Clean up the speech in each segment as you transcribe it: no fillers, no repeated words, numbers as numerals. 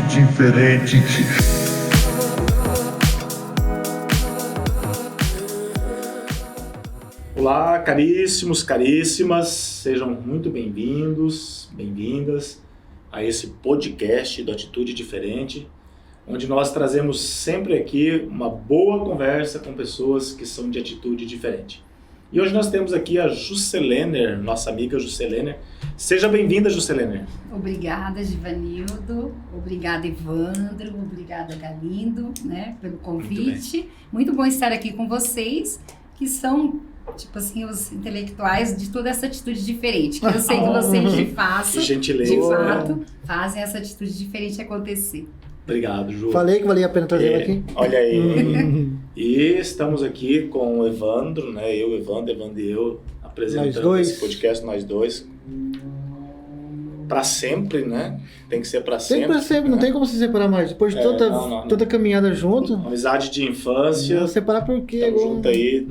Diferente. Olá, caríssimos, caríssimas, sejam muito bem-vindos, bem-vindas a esse podcast do Atitude Diferente, onde nós trazemos sempre aqui uma boa conversa com pessoas que são de atitude diferente. E hoje nós temos aqui a Jusceléner, nossa amiga Jusceléner. Seja bem-vinda, Jusceléner. Obrigada, Givanildo. Obrigada, Evandro. Obrigada, Galindo, pelo convite. Muito bom estar aqui com vocês, que são, tipo assim, os intelectuais de toda essa atitude diferente. Que eu sei que vocês, de fato, fazem essa atitude diferente acontecer. Obrigado, Ju. Falei que valia a pena trazer aqui. Olha aí. E estamos aqui com o Evandro, eu, Evandro e eu, apresentando esse podcast, nós dois. Para sempre, Tem que ser para sempre. Sempre, sempre, não tem como se separar mais. Depois de toda a caminhada junto. Amizade de infância. Não separar por quê? Estamos juntos aí,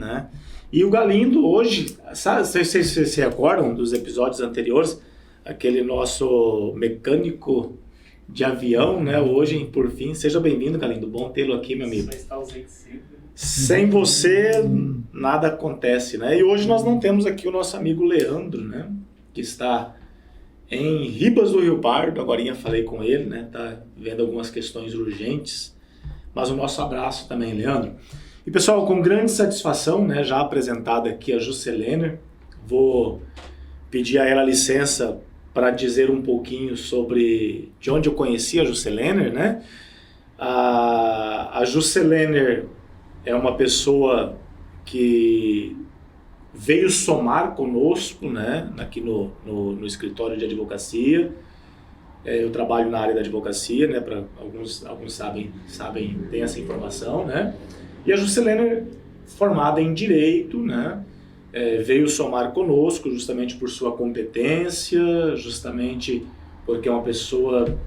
E o Galindo hoje, sabe, vocês se recordam dos episódios anteriores? Aquele nosso mecânico de avião, Hoje, por fim, seja bem-vindo, Galindo. Bom tê-lo aqui, meu amigo. Sem você, nada acontece, E hoje nós não temos aqui o nosso amigo Leandro, Que está em Ribas do Rio Pardo. Agorinha falei com ele, Tá vendo algumas questões urgentes. Mas o nosso abraço também, Leandro. E pessoal, com grande satisfação, já apresentada aqui a Jusceléner, vou pedir a ela licença para dizer um pouquinho sobre de onde eu conheci a Jusceléner, A Jusceléner é uma pessoa que veio somar conosco, aqui no escritório de advocacia. Eu trabalho na área da advocacia, para alguns sabem, tem essa informação, E a Jusceléner, formada em Direito, veio somar conosco justamente por sua competência, justamente porque é uma pessoa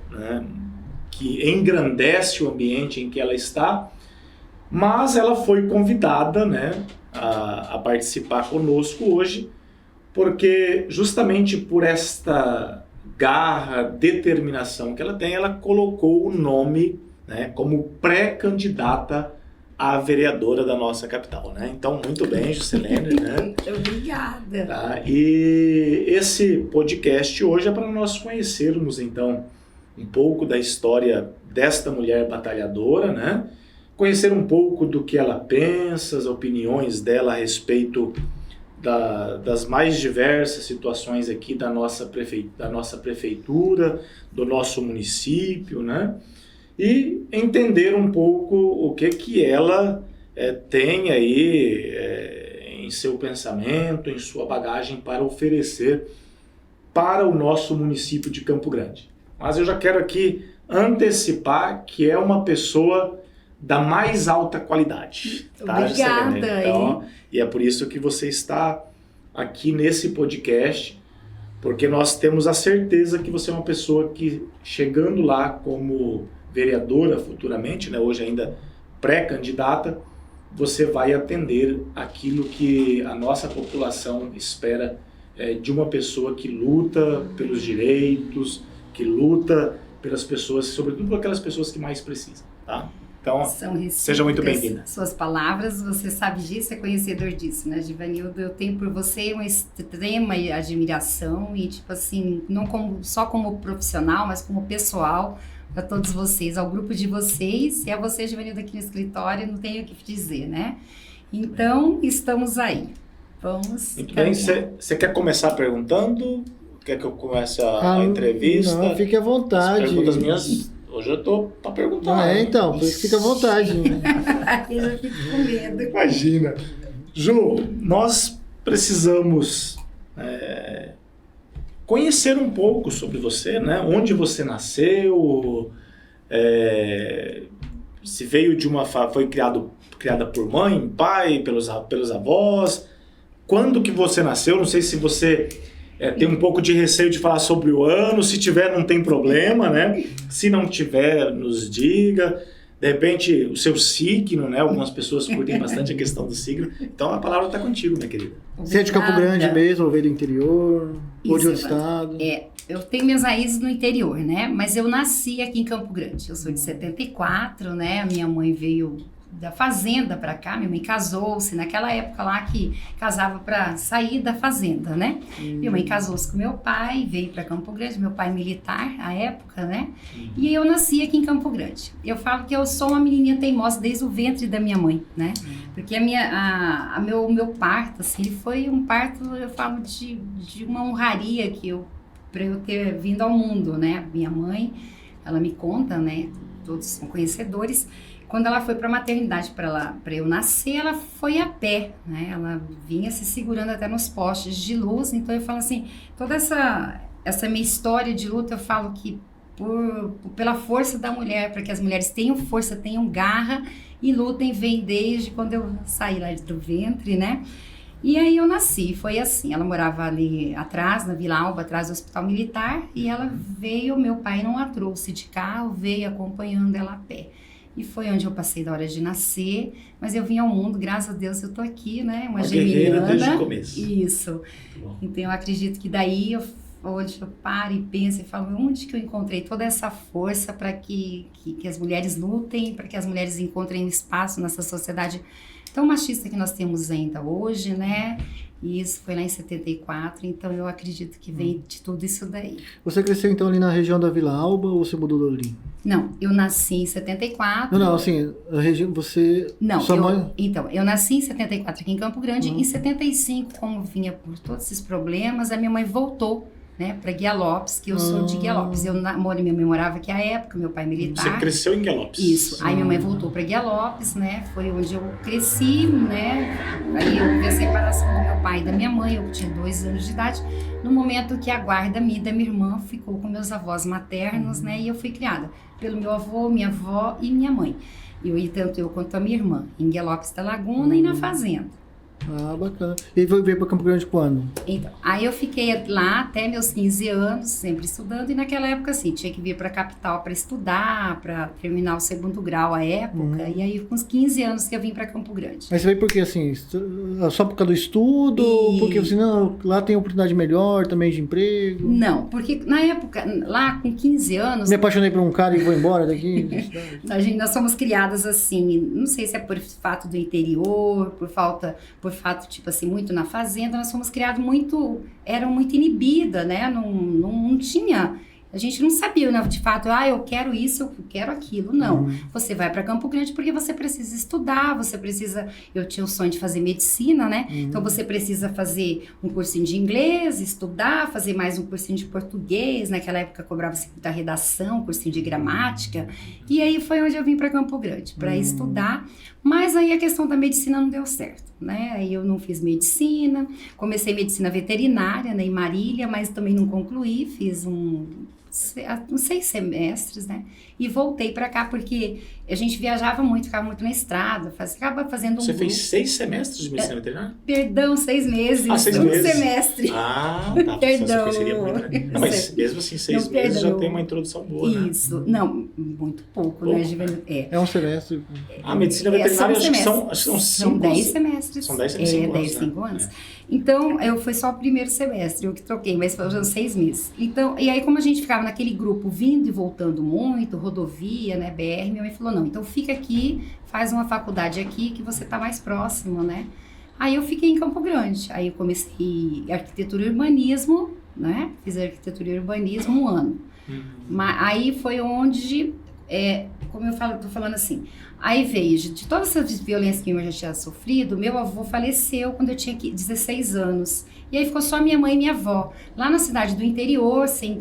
que engrandece o ambiente em que ela está, mas ela foi convidada a participar conosco hoje, porque justamente por esta garra, determinação que ela tem, ela colocou o nome como pré-candidata a vereadora da nossa capital, Então, muito bem, Jusceléner, Obrigada. Tá? E esse podcast hoje é para nós conhecermos, então, um pouco da história desta mulher batalhadora, Conhecer um pouco do que ela pensa, as opiniões dela a respeito das mais diversas situações aqui da nossa prefeitura, do nosso município, E entender um pouco o que ela tem aí em seu pensamento, em sua bagagem para oferecer para o nosso município de Campo Grande. Mas eu já quero aqui antecipar que é uma pessoa da mais alta qualidade. Tá, Obrigada. Então, e é por isso que você está aqui nesse podcast, porque nós temos a certeza que você é uma pessoa que, chegando lá como vereadora futuramente, hoje ainda pré-candidata, você vai atender aquilo que a nossa população espera de uma pessoa que luta pelos direitos, que luta pelas pessoas, sobretudo aquelas pessoas que mais precisam, tá? Então, seja muito bem-vinda. Suas palavras, você sabe disso, é conhecedor disso, Givanildo? Eu tenho por você uma extrema admiração e, tipo assim, não só como profissional, mas como pessoal, para todos vocês, ao grupo de vocês, e a você, Givanildo, aqui no escritório, não tenho o que dizer, Então, estamos aí. Vamos. Muito bem. Você quer começar perguntando? Quer que eu comece a entrevista? Não, fique à vontade. As perguntas minhas, hoje eu tô para perguntar. Então, por isso fica à vontade. Eu já fico com medo. Imagina. Ju, nós precisamos conhecer um pouco sobre você, né? Onde você nasceu, se veio de foi criada por mãe, pai, pelos avós. Quando que você nasceu? Não sei se você tem um pouco de receio de falar sobre o ano. Se tiver, não tem problema, né? Se não tiver, nos diga. De repente, o seu signo, né? Algumas pessoas curtem bastante a questão do signo. Então, a palavra está contigo, minha querida. Você é de Campo Grande mesmo, ou veio do interior? Ou de outro estado? Eu tenho minhas raízes no interior, né? Mas eu nasci aqui em Campo Grande. Eu sou de 74, né? A minha mãe veio da fazenda para cá, minha mãe casou-se naquela época lá que casava para sair da fazenda, né? Minha mãe casou-se com meu pai, veio para Campo Grande, meu pai militar à época, né? E eu nasci aqui em Campo Grande. Eu falo que eu sou uma menininha teimosa desde o ventre da minha mãe, né? Porque meu parto, assim, foi um parto, eu falo de uma honraria para eu ter vindo ao mundo, né? Minha mãe, ela me conta, né? Todos são conhecedores. Quando ela foi para a maternidade para eu nascer, ela foi a pé, né? Ela vinha se segurando até nos postes de luz. Então eu falo assim, toda essa minha história de luta, eu falo que pela força da mulher, para que as mulheres tenham força, tenham garra e lutem, vem desde quando eu saí lá do ventre, né? E aí eu nasci, foi assim, ela morava ali atrás, na Vila Alba, atrás do Hospital Militar, e ela veio, meu pai não a trouxe de carro, veio acompanhando ela a pé. E foi onde eu passei da hora de nascer, mas eu vim ao mundo, graças a Deus eu tô aqui, né? Uma geminiana. Desde o começo. Isso. Então eu acredito que daí hoje eu paro e penso e falo, onde que eu encontrei toda essa força para que as mulheres lutem, para que as mulheres encontrem espaço nessa sociedade tão machista que nós temos ainda hoje, né? E isso foi lá em 74, então eu acredito que vem de tudo isso daí. Você cresceu então ali na região da Vila Alba ou você mudou dali? Não, eu nasci em 74. Não, assim, a região, você... Não, sua mãe... Então, eu nasci em 74 aqui em Campo Grande, em 75, como vinha por todos esses problemas, a minha mãe voltou, né, para Guia Lopes, que eu sou de Guia Lopes. Minha mãe morava aqui à época, meu pai militar. Você cresceu em Guia Lopes? Isso. Aí minha mãe voltou para Guia Lopes, né, foi onde eu cresci, né, aí eu vi a separação do meu pai e da minha mãe, eu tinha 2 anos de idade, no momento que a guarda minha da minha irmã ficou com meus avós maternos, né, e eu fui criada pelo meu avô, minha avó e minha mãe. Tanto eu quanto a minha irmã, em Guia Lopes da Laguna e na fazenda. Ah, bacana. E veio para Campo Grande quando? Então, aí eu fiquei lá até meus 15 anos, sempre estudando, e naquela época, assim, tinha que vir para a capital para estudar, para terminar o 2º grau à época, e aí com uns 15 anos que eu vim para Campo Grande. Mas você veio por quê, assim, só por causa do estudo, porque assim, não, lá tem oportunidade melhor também de emprego? Não, porque na época, lá com 15 anos... Me apaixonei por um cara e vou embora daqui? Nós somos criadas assim, não sei se é por fato do interior, por fato, tipo assim, muito na fazenda, nós fomos criados eram muito inibidas, né? Não tinha... A gente não sabia, né, de fato, eu quero isso, eu quero aquilo. Não, você vai para Campo Grande porque você precisa estudar, eu tinha o sonho de fazer medicina, né? Então você precisa fazer um cursinho de inglês, estudar, fazer mais um cursinho de português, naquela época cobrava-se muita redação, cursinho de gramática, e aí foi onde eu vim para Campo Grande, para estudar, mas aí a questão da medicina não deu certo, né? Aí eu não fiz medicina, comecei medicina veterinária, né, em Marília, mas também não concluí, fiz uns 6 semestres, né? E voltei para cá porque a gente viajava muito, ficava muito na estrada, acaba fazendo Você fez 6 semestres de medicina veterinária? Perdão, 6 meses. 6 meses. semestre. Tá. Perdão. Muito, não, mas mesmo assim, 6 meses já tem uma introdução boa, né? Isso. Não, muito pouco, né, Giovanni? É um semestre. A medicina veterinária acho que são 10 semestres. São 10 semestres. 5 anos. Então, foi só o primeiro semestre, eu que troquei, mas foram 6 meses. Então, e aí como a gente ficava naquele grupo, vindo e voltando muito, rodovia, né, BR, minha mãe falou, não, então fica aqui, faz uma faculdade aqui, que você tá mais próximo, né? Aí eu fiquei em Campo Grande, aí eu comecei arquitetura e urbanismo, né? Fiz arquitetura e urbanismo 1 ano. Mas aí foi onde, como eu falo, tô falando assim, aí veio, de todas essas violências que eu já tinha sofrido, meu avô faleceu quando eu tinha 16 anos. E aí ficou só minha mãe e minha avó. Lá na cidade do interior, sem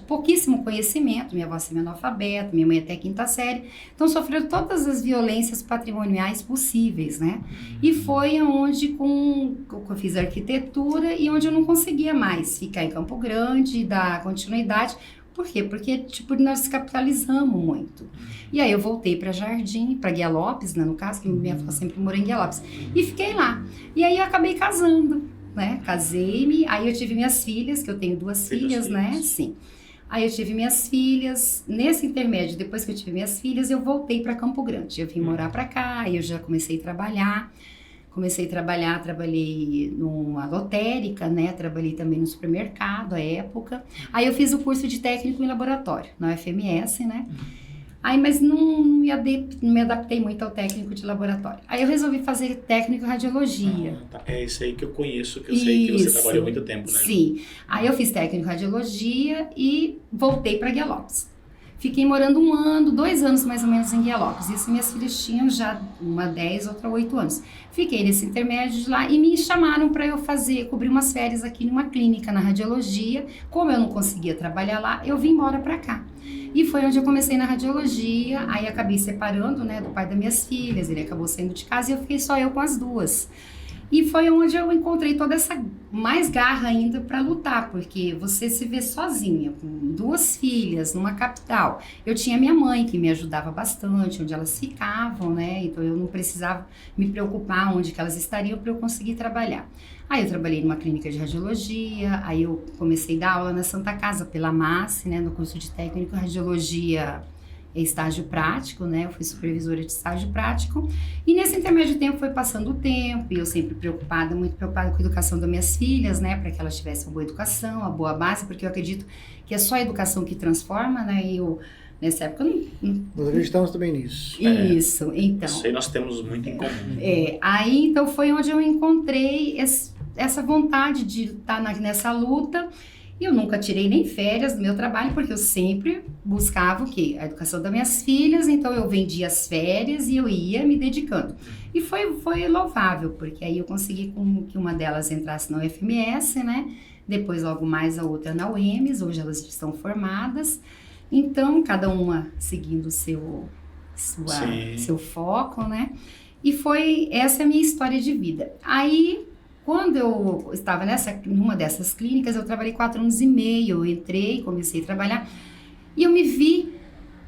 pouquíssimo conhecimento, minha avó semi-analfabeta, minha mãe até 5ª série, então sofreram todas as violências patrimoniais possíveis, né? E foi onde eu fiz arquitetura e onde eu não conseguia mais ficar em Campo Grande e dar continuidade. Por quê? Porque, tipo, nós capitalizamos muito. E aí eu voltei para Jardim, para Guia Lopes, né, no caso, que minha avó sempre morou em Guia Lopes, e fiquei lá. E aí eu acabei casando, né? Casei-me, aí eu tive minhas filhas, que eu tenho 2 filhas, né? Sim. Aí eu tive minhas filhas, nesse intermédio, depois que eu tive minhas filhas, eu voltei para Campo Grande. Eu vim morar para cá, aí eu já comecei a trabalhar. Trabalhei numa lotérica, né? Trabalhei também no supermercado, à época. Aí eu fiz o curso de técnico em laboratório, na UFMS, né? Aí, mas não me adaptei muito ao técnico de laboratório. Aí eu resolvi fazer técnico em radiologia. Tá. É isso aí que eu conheço, que eu sei que você trabalhou muito tempo, né? Sim. Aí eu fiz técnico em radiologia e voltei para Guia Lopes. Fiquei morando 1 ano, 2 anos mais ou menos em Guia Lopes. Isso minhas filhas tinham já, uma 10, outra 8 anos. Fiquei nesse intermédio de lá e me chamaram para eu cobrir umas férias aqui numa clínica na radiologia. Como eu não conseguia trabalhar lá, eu vim embora para cá. E foi onde eu comecei na radiologia, aí acabei separando, né, do pai das minhas filhas, ele acabou saindo de casa e eu fiquei só eu com as 2. E foi onde eu encontrei toda essa mais garra ainda para lutar, porque você se vê sozinha, com 2 filhas, numa capital. Eu tinha minha mãe, que me ajudava bastante, onde elas ficavam, né? Então eu não precisava me preocupar onde que elas estariam para eu conseguir trabalhar. Aí eu trabalhei numa clínica de radiologia, aí eu comecei a dar aula na Santa Casa, pela MASSE, né? No curso de técnico em radiologia. Estágio prático, né? Eu fui supervisora de estágio prático. E nesse intermédio de tempo foi passando o tempo e eu sempre muito preocupada com a educação das minhas filhas, né? Para que elas tivessem uma boa educação, uma boa base, porque eu acredito que é só a educação que transforma, né? E eu, nessa época, Nós acreditamos também nisso. Isso, então. Isso aí nós temos muito em comum. Aí, então, foi onde eu encontrei essa vontade de estar nessa luta. E eu nunca tirei nem férias do meu trabalho, porque eu sempre buscava o quê? A educação das minhas filhas, então eu vendia as férias e eu ia me dedicando. E foi louvável, porque aí eu consegui que uma delas entrasse na UFMS, né? Depois, logo mais, a outra na UEMS, hoje elas estão formadas. Então, cada uma seguindo seu foco, né? E essa é a minha história de vida. Aí, quando eu estava numa dessas clínicas, eu trabalhei 4 anos e meio, eu entrei, comecei a trabalhar, e eu me vi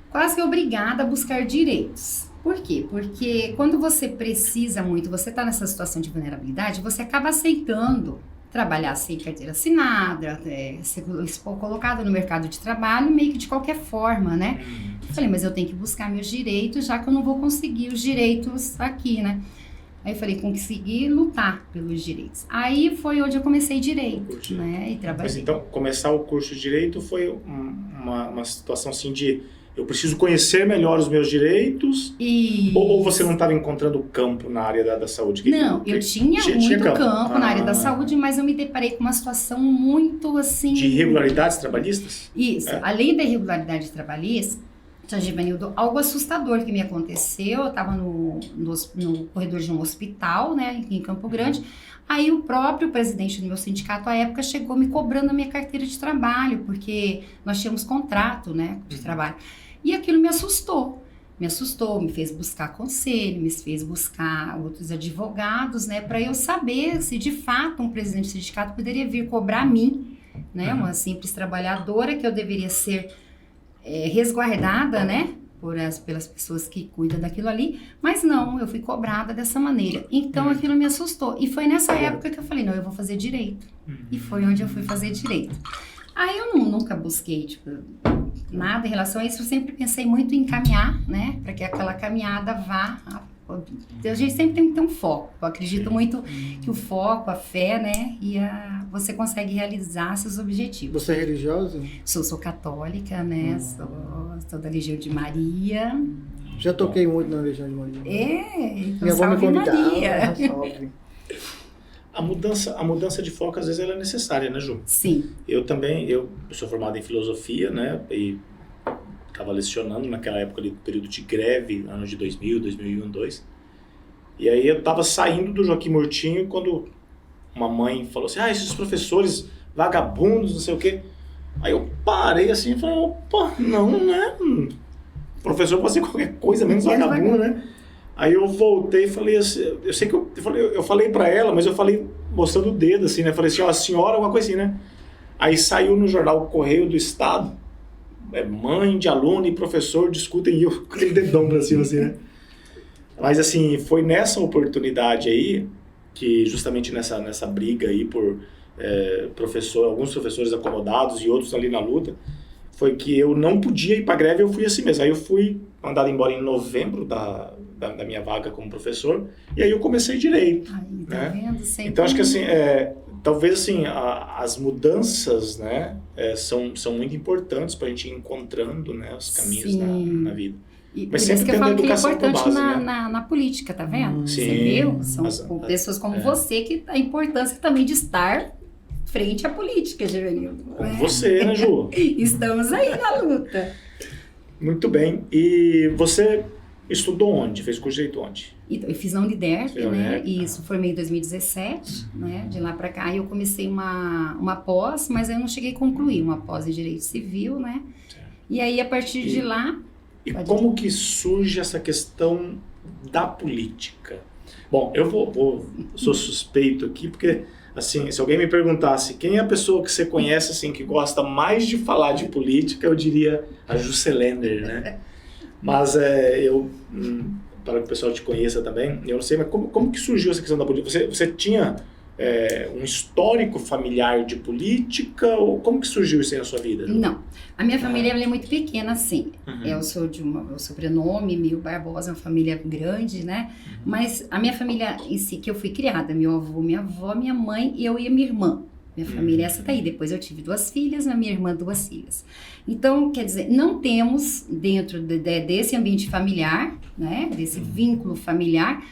quase que obrigada a buscar direitos. Por quê? Porque quando você precisa muito, você está nessa situação de vulnerabilidade, você acaba aceitando trabalhar sem carteira assinada, ser colocado no mercado de trabalho meio que de qualquer forma, né? Eu falei, mas eu tenho que buscar meus direitos, já que eu não vou conseguir os direitos aqui, né? Aí eu falei, consegui lutar pelos direitos. Aí foi onde eu comecei direito, né? E trabalhei. Mas então, começar o curso de direito foi uma situação assim de eu preciso conhecer melhor os meus direitos? Ou você não estava encontrando campo na área da saúde? Não, eu tinha muito campo na área da saúde, mas eu me deparei com uma situação muito assim... De irregularidades trabalhistas? Isso, além da irregularidade trabalhista, Givanildo, algo assustador que me aconteceu, eu estava no corredor de um hospital, né, em Campo Grande, aí o próprio presidente do meu sindicato à época chegou me cobrando a minha carteira de trabalho, porque nós tínhamos contrato, né, de trabalho, e aquilo me assustou, me fez buscar conselho, me fez buscar outros advogados, né, para eu saber se de fato um presidente do sindicato poderia vir cobrar a mim, né, uma simples trabalhadora que eu deveria ser resguardada, né, pelas pessoas que cuidam daquilo ali, mas não, eu fui cobrada dessa maneira. Então aquilo me assustou. E foi nessa época que eu falei, não, eu vou fazer direito. E foi onde eu fui fazer direito. Aí eu nunca busquei, tipo, nada em relação a isso, eu sempre pensei muito em caminhar, né, para que aquela caminhada vá... A gente sempre tem que ter um foco. Eu acredito muito que o foco, a fé, né, você consegue realizar seus objetivos. Você é religiosa? Sou católica, né, sou da Legião de Maria. Já toquei muito na Legião de Maria. Então minha avó me convidava. Maria. A mudança de foco, às vezes, ela é necessária, né, Ju? Sim. Eu sou formado em filosofia, né, e estava lecionando naquela época ali, período de greve, anos de 2000, 2001, 2002. E aí eu estava saindo do Joaquim Murtinho quando uma mãe falou assim, esses professores vagabundos, não sei o quê. Aí eu parei assim e falei, opa, não, né? Professor pode ser qualquer coisa, menos vagabundo, né? Aí eu voltei e falei assim, eu sei que eu falei pra ela, mas eu falei mostrando o dedo assim, né? Falei assim, ó, a senhora, alguma coisa assim, né? Aí saiu no jornal Correio do Estado, mãe de aluno e professor discutem, e eu com aquele dedão pra cima assim, né? Mas assim, foi nessa oportunidade aí, que justamente nessa briga aí por alguns professores acomodados e outros ali na luta, foi que eu não podia ir para greve, eu fui assim mesmo. Aí eu fui mandado embora em novembro da minha vaga como professor, e aí eu comecei direito. Aí, tá né? vendo? Sempre... Então acho que assim, talvez assim, as mudanças, né, são muito importantes para a gente ir encontrando, né, os caminhos na vida. E mas por isso sempre que eu tendo falo que é educação por importante base, né? na política, tá vendo? Sim. Você viu? São pessoas como você que a importância também de estar frente à política, Givanildo. Como você, né, Ju? Estamos aí na luta. Muito bem. E você estudou onde? Fez curso de direito onde? Então, eu fiz na Uniderp, né? Uniderp, Isso, formei em 2017, né? De lá para cá eu comecei uma pós, mas eu não cheguei a concluir uma pós em Direito Civil, né? Certo. E aí, a partir de lá... E como que surge essa questão da política? Bom, eu sou suspeito aqui, porque, assim, se alguém me perguntasse quem é a pessoa que você conhece, assim, que gosta mais de falar de política, eu diria a Juscelender, né? Mas para que o pessoal te conheça também, eu não sei, mas como que surgiu essa questão da política? Você tinha um histórico familiar de política, ou como que surgiu isso aí na sua vida? Não, a minha família ela é muito pequena, assim. Uhum. Eu sou o sobrenome Mil Barbosa, uma família grande, né? Mas a minha família em si, que eu fui criada, meu avô, minha avó, minha mãe, eu e a minha irmã. Minha família é essa daí. Depois eu tive 2 filhas, a minha irmã 2 filhas. Então, quer dizer, não temos dentro desse ambiente familiar, né? Desse vínculo familiar,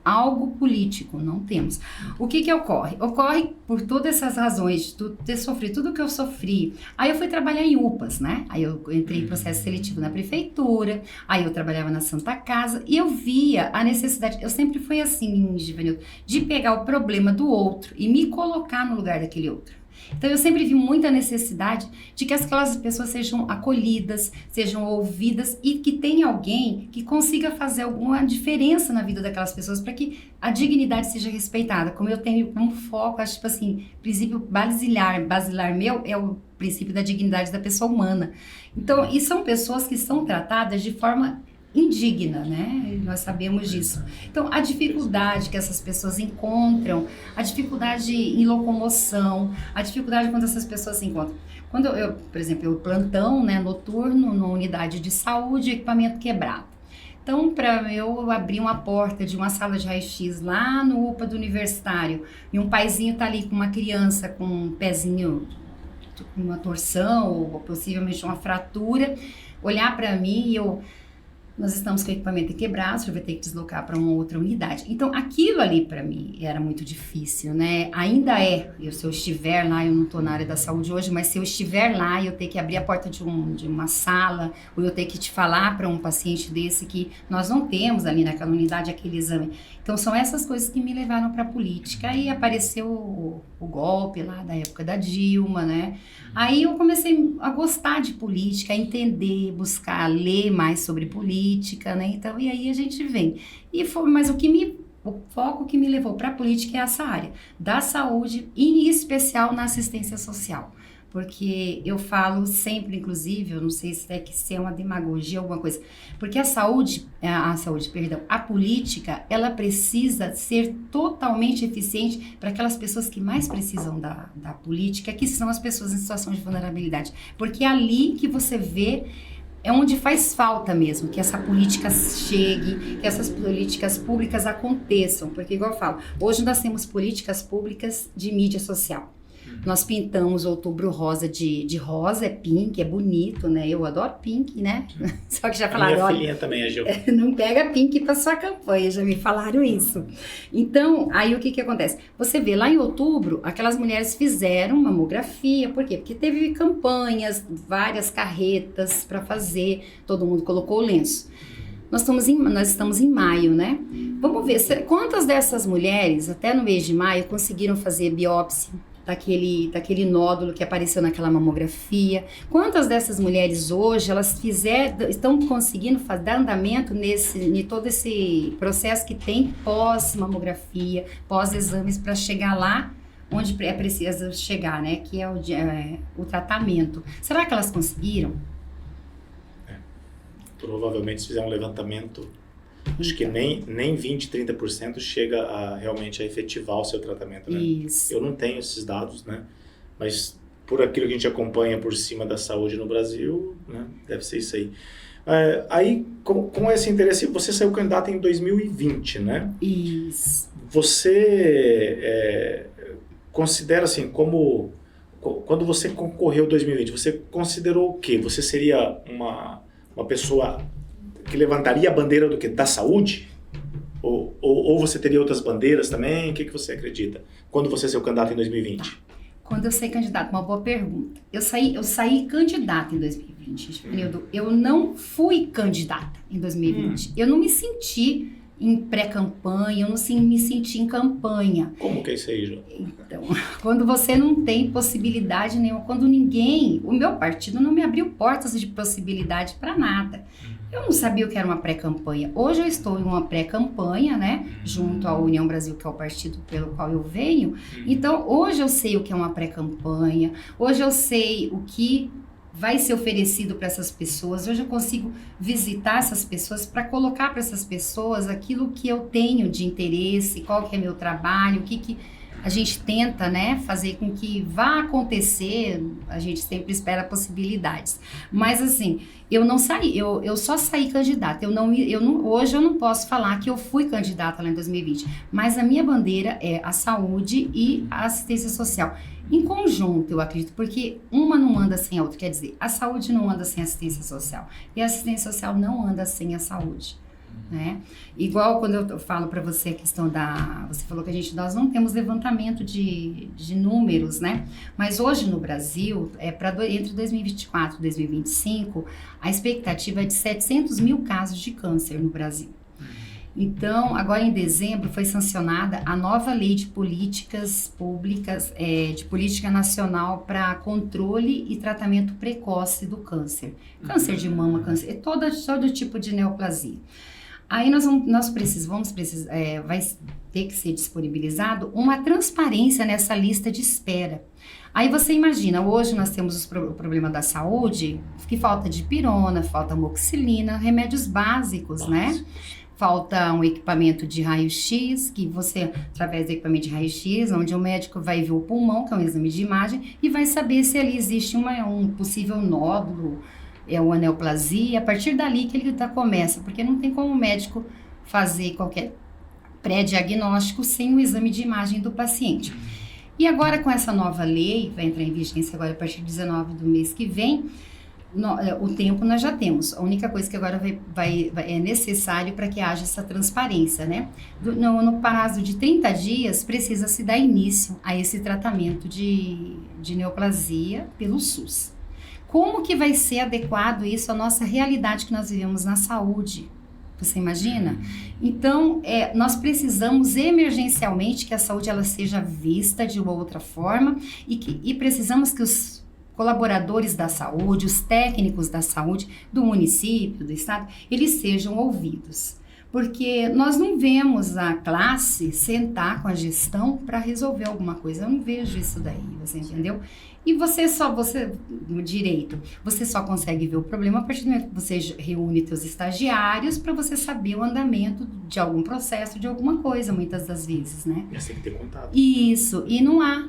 algo político, não temos. O que ocorre? Ocorre por todas essas razões, de ter sofrido tudo que eu sofri. Aí eu fui trabalhar em UPAs, né? Aí eu entrei em processo seletivo na prefeitura, aí eu trabalhava na Santa Casa e eu via a necessidade, eu sempre fui assim, Givanildo, de pegar o problema do outro e me colocar no lugar daquele outro. Então eu sempre vi muita necessidade de que aquelas pessoas sejam acolhidas, sejam ouvidas e que tenha alguém que consiga fazer alguma diferença na vida daquelas pessoas para que a dignidade seja respeitada. Como eu tenho como foco, acho tipo assim, princípio basilar meu é o princípio da dignidade da pessoa humana. Então, e são pessoas que são tratadas de forma indigna, né? Nós sabemos disso. Então, a dificuldade que essas pessoas encontram, a dificuldade em locomoção, a dificuldade quando essas pessoas se encontram. Quando eu, por exemplo, eu plantão, né, noturno, numa unidade de saúde, equipamento quebrado. Então, para eu abrir uma porta de uma sala de raio-x lá no UPA do Universitário, e um paizinho tá ali com uma criança com um pezinho com uma torção, ou possivelmente uma fratura, olhar para mim e nós estamos com o equipamento quebrado, você vai ter que deslocar para uma outra unidade. Então, aquilo ali para mim era muito difícil, né? Ainda se eu estiver lá, eu não estou na área da saúde hoje, mas se eu estiver lá e eu ter que abrir a porta de uma sala, ou eu ter que te falar para um paciente desse que nós não temos ali naquela unidade aquele exame. Então, são essas coisas que me levaram para a política. Aí apareceu o golpe lá da época da Dilma, né? Aí eu comecei a gostar de política, a entender, buscar ler mais sobre política, né? Então, e aí a gente vem. Mas o foco que me levou para a política é essa área da saúde, em especial na assistência social. Porque eu falo sempre, inclusive, eu não sei se é uma demagogia, alguma coisa, porque a política, ela precisa ser totalmente eficiente para aquelas pessoas que mais precisam da política, que são as pessoas em situação de vulnerabilidade. Porque é ali que você vê, é onde faz falta mesmo, que essa política chegue, que essas políticas públicas aconteçam. Porque, igual eu falo, hoje nós temos políticas públicas de mídia social. Nós pintamos Outubro Rosa de rosa, é pink, é bonito, né? Eu adoro pink, né? Só que já falaram, minha filhinha também, a Gil. Não pega pink para sua campanha, já me falaram isso. Então, aí o que acontece? Você vê, lá em outubro, aquelas mulheres fizeram mamografia, por quê? Porque teve campanhas, várias carretas para fazer, todo mundo colocou o lenço. Nós estamos em maio, né? Vamos ver quantas dessas mulheres, até no mês de maio, conseguiram fazer biópsia, daquele nódulo que apareceu naquela mamografia. Quantas dessas mulheres hoje, elas estão conseguindo dar andamento em todo esse processo que tem pós-mamografia, pós-exames, para chegar lá onde é preciso chegar, né? Que é o tratamento. Será que elas conseguiram? Provavelmente se fizer um levantamento, acho que nem 20%, 30% chega realmente a efetivar o seu tratamento, né? Isso. Eu não tenho esses dados, né? Mas por aquilo que a gente acompanha por cima da saúde no Brasil, né? Deve ser isso aí. Aí, com esse interesse, você saiu candidato em 2020, né? Isso. Você considera assim, quando você concorreu em 2020, você considerou o quê? Você seria uma pessoa que levantaria a bandeira do quê? Da saúde? Ou você teria outras bandeiras também? O que você acredita? Quando você saiu candidato em 2020? Quando eu saí candidato, uma boa pergunta. Eu saí candidata em 2020, Nildo. Eu não fui candidata em 2020. Eu não me senti em pré-campanha, eu não me senti em campanha. Como que é isso aí, João? Então, quando você não tem possibilidade nenhuma, quando o meu partido não me abriu portas de possibilidade para nada. Eu não sabia o que era uma pré-campanha. Hoje eu estou em uma pré-campanha, né, junto à União Brasil, que é o partido pelo qual eu venho. Então, hoje eu sei o que é uma pré-campanha, hoje eu sei o que vai ser oferecido para essas pessoas. Hoje eu consigo visitar essas pessoas para colocar para essas pessoas aquilo que eu tenho de interesse, qual que é meu trabalho, o que a gente tenta, né, fazer com que vá acontecer. A gente sempre espera possibilidades. Mas assim, eu não saí, eu só saí candidata. Hoje eu não posso falar que eu fui candidata lá em 2020, mas a minha bandeira é a saúde e a assistência social. Em conjunto, eu acredito, porque uma não anda sem a outra. Quer dizer, a saúde não anda sem a assistência social e a assistência social não anda sem a saúde, né? Igual quando eu falo para você a questão você falou que nós não temos levantamento de números, né? Mas hoje no Brasil, entre 2024 e 2025, a expectativa é de 700 mil casos de câncer no Brasil. Então, agora em dezembro foi sancionada a nova lei de políticas públicas, de política nacional para controle e tratamento precoce do câncer. Câncer de mama, câncer, todo tipo de neoplasia. Aí vai ter que ser disponibilizado uma transparência nessa lista de espera. Aí você imagina, hoje nós temos o problema da saúde, que falta dipirona, falta amoxicilina, remédios básicos, né? Falta um equipamento de raio-x, que você, através do equipamento de raio-x, onde o médico vai ver o pulmão, que é um exame de imagem, e vai saber se ali existe um possível nódulo, uma neoplasia. A partir dali que ele começa, porque não tem como o médico fazer qualquer pré-diagnóstico sem o exame de imagem do paciente. E agora com essa nova lei, vai entrar em vigência agora a partir de 19 do mês que vem, o tempo nós já temos. A única coisa que agora é necessário para que haja essa transparência, né? No prazo de 30 dias, precisa se dar início a esse tratamento de neoplasia pelo SUS. Como que vai ser adequado isso à nossa realidade que nós vivemos na saúde? Você imagina? Então, nós precisamos emergencialmente que a saúde ela seja vista de uma outra forma e precisamos que os colaboradores da saúde, os técnicos da saúde do município, do estado, eles sejam ouvidos. Porque nós não vemos a classe sentar com a gestão para resolver alguma coisa. Eu não vejo isso daí, você entendeu? E você no direito, você só consegue ver o problema a partir do momento que você reúne seus estagiários para você saber o andamento de algum processo, de alguma coisa, muitas das vezes, né? Mas tem que ter contato. Isso, e não há.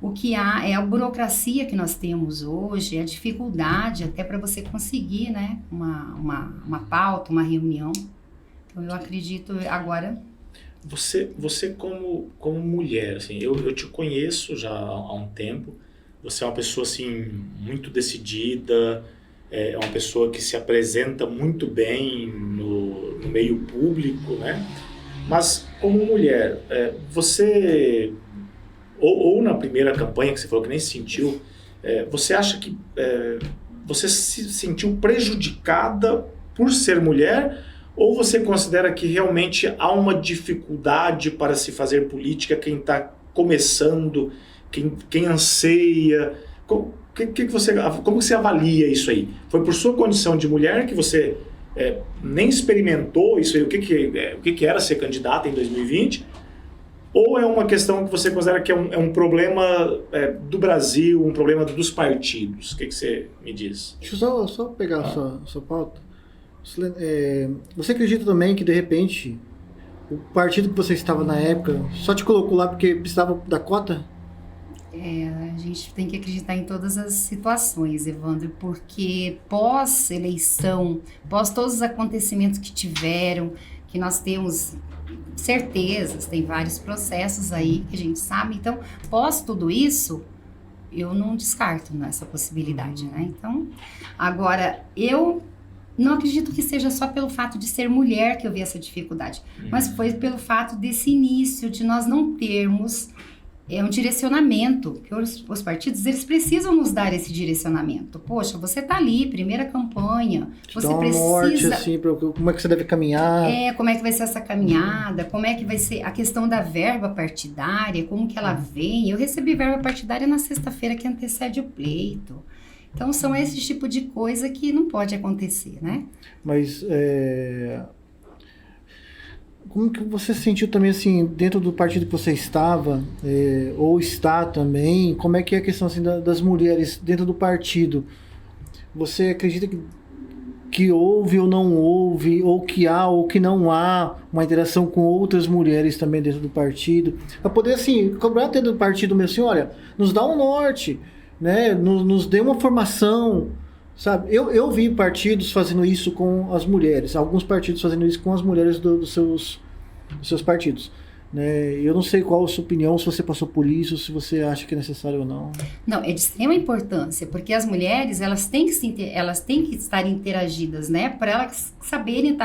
O que há é a burocracia que nós temos hoje, a dificuldade até para você conseguir, né, uma pauta, uma reunião. Então, eu acredito agora... Você como mulher, assim, eu te conheço já há um tempo, você é uma pessoa, assim, muito decidida, é uma pessoa que se apresenta muito bem no meio público, né? Mas, como mulher, você... Ou na primeira campanha que você falou que nem se sentiu, você acha que você se sentiu prejudicada por ser mulher, ou você considera que realmente há uma dificuldade para se fazer política, quem está começando, quem anseia? Como você avalia isso aí? Foi por sua condição de mulher que você nem experimentou isso aí? O que era ser candidata em 2020? Ou é uma questão que você considera que é um problema do Brasil, um problema dos partidos? O que você me diz? Deixa eu só pegar a sua pauta. Você acredita também que, de repente, o partido que você estava na época só te colocou lá porque precisava da cota? A gente tem que acreditar em todas as situações, Evandro, porque pós-eleição, pós todos os acontecimentos que tiveram, que nós temos certezas, tem vários processos aí que a gente sabe, então, pós tudo isso, eu não descarto essa possibilidade, né? Então, agora, eu não acredito que seja só pelo fato de ser mulher que eu vi essa dificuldade, mas foi pelo fato desse início, de nós não termos um direcionamento, que os partidos, eles precisam nos dar esse direcionamento. Poxa, você tá ali, primeira campanha, você dá um precisa... norte, assim, como é que você deve caminhar. Como é que vai ser essa caminhada, como é que vai ser a questão da verba partidária, como que ela vem. Eu recebi verba partidária na sexta-feira que antecede o pleito. Então, são esse tipo de coisa que não pode acontecer, né? Mas, como que você sentiu também, assim, dentro do partido que você estava, ou está também, como é que é a questão, assim, das mulheres dentro do partido? Você acredita que houve ou não houve, ou que há ou que não há uma interação com outras mulheres também dentro do partido? Para poder, assim, cobrar dentro do partido mesmo, assim, olha, nos dá um norte, né? Nos dê uma formação, sabe? Eu vi partidos fazendo isso com as mulheres, alguns partidos fazendo isso com as mulheres dos seus partidos, né? Eu não sei qual a sua opinião, se você passou por isso, se você acha que é necessário ou não. Não, é de extrema importância, porque as mulheres, elas têm que estar interagidas, né? Para elas saberem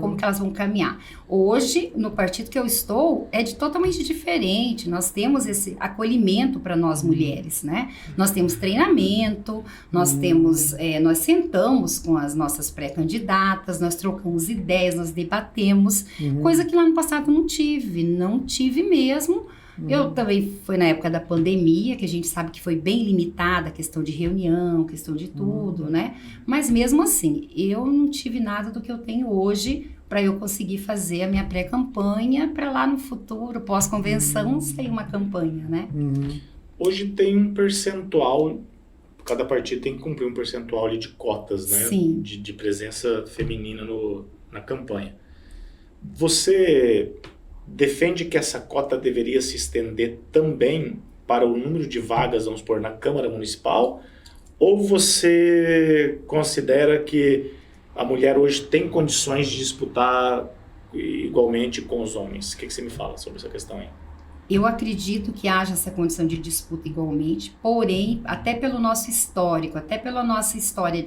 como que elas vão caminhar. Hoje, no partido que eu estou, é totalmente diferente. Nós temos esse acolhimento para nós mulheres, né? Nós temos treinamento, nós temos, nós sentamos com as nossas pré-candidatas, nós trocamos ideias, nós debatemos, coisa que lá no passado não tive mesmo. Eu também, foi na época da pandemia, que a gente sabe que foi bem limitada a questão de reunião, questão de tudo, né? Mas mesmo assim, eu não tive nada do que eu tenho hoje para eu conseguir fazer a minha pré-campanha para lá no futuro, pós-convenção, sair uma campanha, né? Hoje tem um percentual, cada partido tem que cumprir um percentual ali de cotas, né? Sim. De presença feminina na campanha. Você defende que essa cota deveria se estender também para o número de vagas, vamos supor, na Câmara Municipal? Ou você considera que a mulher hoje tem condições de disputar igualmente com os homens? O que você me fala sobre essa questão aí? Eu acredito que haja essa condição de disputa igualmente, porém, até pelo nosso histórico, até pela nossa história,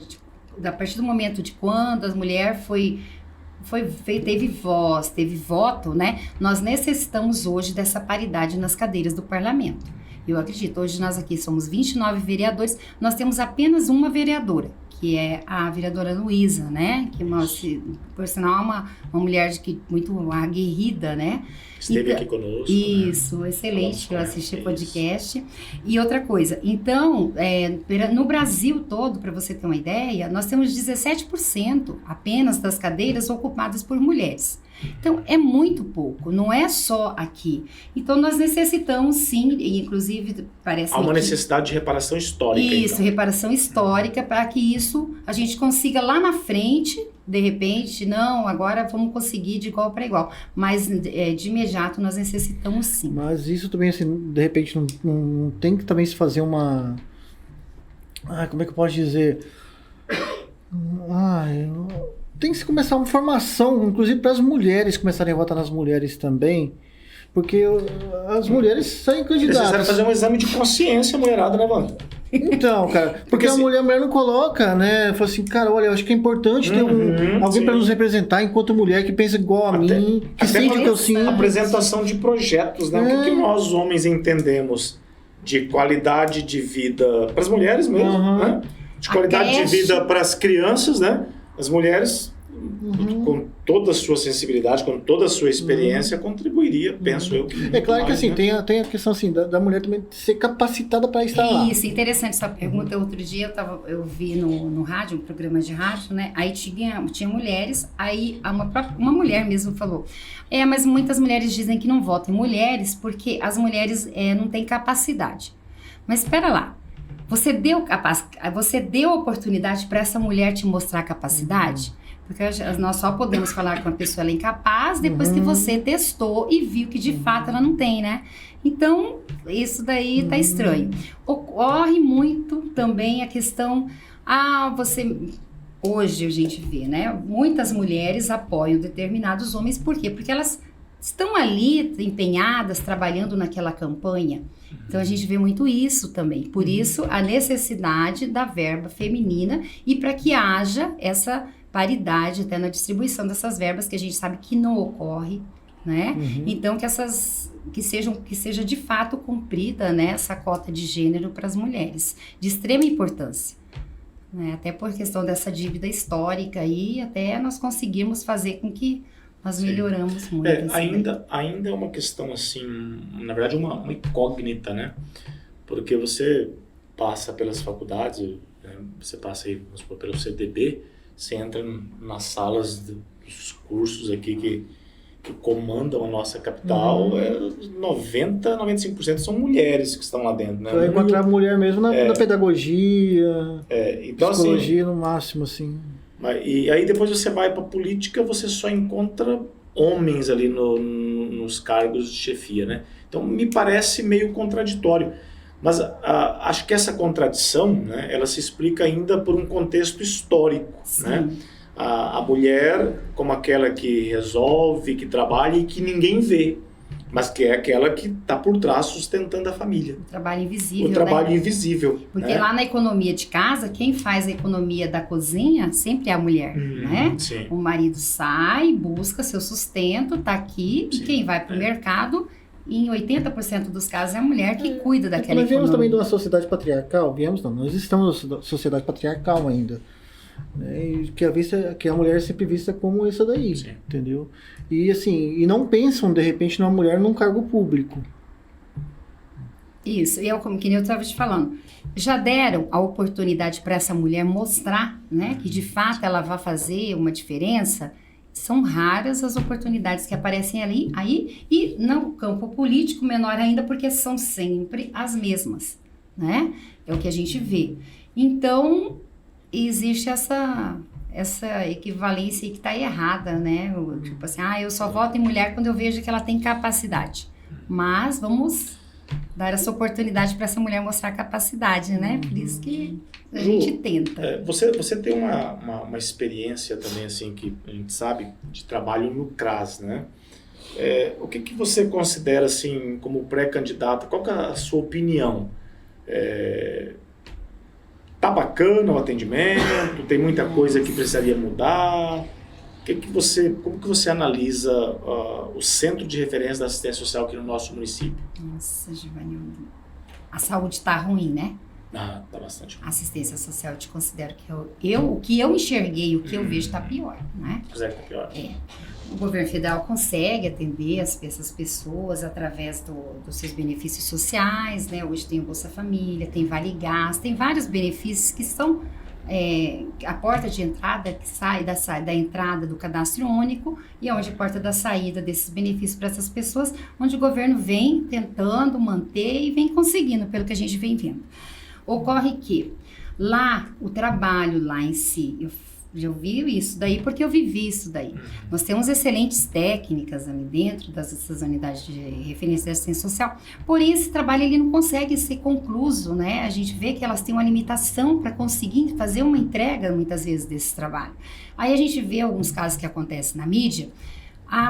a partir do momento de quando a mulher teve voz, teve voto, né? Nós necessitamos hoje dessa paridade nas cadeiras do parlamento. Eu acredito, hoje nós aqui somos 29 vereadores, nós temos apenas uma vereadora, que é a vereadora Luísa, né? Que, por sinal, é uma mulher muito aguerrida, né? Esteve aqui conosco. Isso, né? Excelente, eu assisti o podcast. E outra coisa, então, no Brasil todo, para você ter uma ideia, nós temos 17% apenas das cadeiras ocupadas por mulheres. Então, é muito pouco, não é só aqui. Então, nós necessitamos, sim, e inclusive, parece... Há uma necessidade de reparação histórica, Isso, então. reparação histórica, para que isso a gente consiga lá na frente, de repente, não, agora vamos conseguir de igual para igual. Mas, de imediato, nós necessitamos, sim. Mas isso também, assim, de repente, não tem que também se fazer uma... como é que eu posso dizer? Tem que se começar uma formação, inclusive para as mulheres começarem a votar nas mulheres também, porque as mulheres saem candidatas. É necessário fazer um exame de consciência, mulherada, né, Wanda? Então, cara, porque a mulher não coloca, né? Fala assim, cara, olha, eu acho que é importante ter alguém para nos representar enquanto mulher que pensa igual a mim, que sente o que eu sinto. Apresentação de projetos, né? O que nós homens entendemos de qualidade de vida para as mulheres mesmo, né? De qualidade de vida para as crianças, né? As mulheres, com toda a sua sensibilidade, com toda a sua experiência, contribuiria, penso eu. É claro que mais, assim, né? tem a questão assim, da mulher também ser capacitada para estar lá. Isso, interessante essa pergunta. Outro dia eu vi no rádio, um programa de rádio, né? Aí tinha mulheres, aí uma mulher mesmo falou, mas muitas mulheres dizem que não votam em mulheres porque as mulheres não têm capacidade. Mas espera lá, você deu oportunidade para essa mulher te mostrar capacidade? Porque nós só podemos falar que uma pessoa ela é incapaz depois que você testou e viu que de fato ela não tem, né? Então, isso daí tá estranho. Ocorre muito também a questão, hoje a gente vê, né? Muitas mulheres apoiam determinados homens, por quê? Porque elas estão ali empenhadas, trabalhando naquela campanha. Então, a gente vê muito isso também. Por isso, a necessidade da verba feminina e para que haja essa paridade até na distribuição dessas verbas, que a gente sabe que não ocorre, né? Então, que seja de fato cumprida, né, essa cota de gênero para as mulheres, de extrema importância, né? Até por questão dessa dívida histórica aí, até nós conseguimos fazer com que nós melhoramos muito. Ainda é uma questão assim, na verdade uma incógnita, né? Porque você passa pelas faculdades, né? Você passa aí, vamos supor, pelo CDB, você entra nas salas dos cursos aqui que comandam a nossa capital, 95% são mulheres que estão lá dentro, né? Você vai encontrar mulher mesmo na pedagogia, então, psicologia no máximo, assim. E aí depois você vai para a política, você só encontra homens ali nos cargos de chefia, né? Então me parece meio contraditório. Mas acho que essa contradição, né, ela se explica ainda por um contexto histórico, né? A mulher como aquela que resolve, que trabalha e que ninguém vê, mas que é aquela que está por trás sustentando a família. O trabalho invisível, O trabalho né? invisível. Porque né? lá na economia de casa, quem faz a economia da cozinha sempre é a mulher, né? Sim. O marido sai, busca seu sustento, tá aqui, e quem vai para o mercado, em 80% dos casos é a mulher que cuida daquela economia. Nós viemos também de uma economia. sociedade patriarcal, nós estamos numa sociedade patriarcal ainda. Né? E que a mulher é sempre vista como isso daí, Sim. entendeu? E assim, não pensam de repente numa mulher num cargo público. Isso, e como que nem eu estava te falando, já deram a oportunidade para essa mulher mostrar, né, que de fato ela vai fazer uma diferença. São raras as oportunidades que aparecem aí, e no campo político menor ainda, porque são sempre as mesmas, né? É o que a gente vê. Então, existe essa equivalência aí que está errada, né? Tipo assim, eu só voto em mulher quando eu vejo que ela tem capacidade. Mas vamos dar essa oportunidade para essa mulher mostrar capacidade, né? Por isso que a gente tenta. Você tem uma experiência também, assim, que a gente sabe, de trabalho no CRAS, né? O que você considera, assim, como pré-candidata? Qual que é a sua opinião? Tá bacana o atendimento? Tem muita coisa que precisaria mudar? Como que você analisa o Centro de Referência da Assistência Social aqui no nosso município? Nossa, Givanildo, a saúde está ruim, né? Tá bastante ruim. A assistência social, eu te considero que o que eu enxerguei, o que eu vejo está pior, né? Tá pior. O governo federal consegue atender essas pessoas através dos seus benefícios sociais, né? Hoje tem o Bolsa Família, tem Vale Gás, tem vários benefícios que são a porta de entrada que sai da entrada do cadastro único e onde a porta da saída desses benefícios para essas pessoas, onde o governo vem tentando manter e vem conseguindo, pelo que a gente vem vendo. Ocorre que lá, o trabalho lá em si, eu já ouvi isso daí porque eu vivi isso daí. Nós temos excelentes técnicas ali dentro dessas unidades de referência de assistência social, porém esse trabalho ele não consegue ser concluso, né? A gente vê que elas têm uma limitação para conseguir fazer uma entrega muitas vezes desse trabalho. Aí a gente vê alguns casos que acontecem na mídia,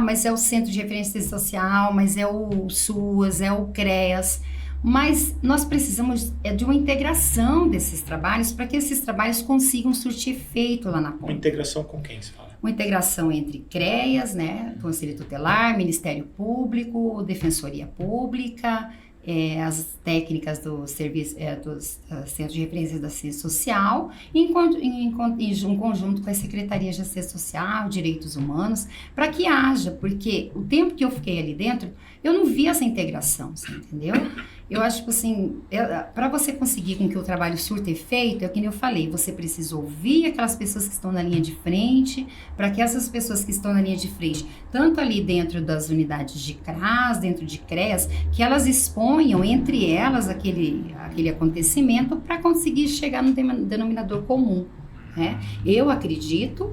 mas é o Centro de Referência Social, mas é o SUAS, é o CREAS. Mas nós precisamos de uma integração desses trabalhos para que esses trabalhos consigam surtir efeito lá na ponta. Uma integração com quem se fala? Uma integração entre CREAS, né, Conselho Tutelar, Ministério Público, Defensoria Pública, as técnicas do serviço, dos Centros de Referência da Assistência Social, em conjunto com a Secretaria de Assistência Social, Direitos Humanos, para que haja, porque o tempo que eu fiquei ali dentro, eu não vi essa integração, você entendeu? Eu acho que assim, para você conseguir com que o trabalho surta efeito, é o que eu falei, você precisa ouvir aquelas pessoas que estão na linha de frente, para que essas pessoas que estão na linha de frente, tanto ali dentro das unidades de CRAS, dentro de CREAS, que elas exponham entre elas aquele acontecimento para conseguir chegar no denominador comum, né? Eu acredito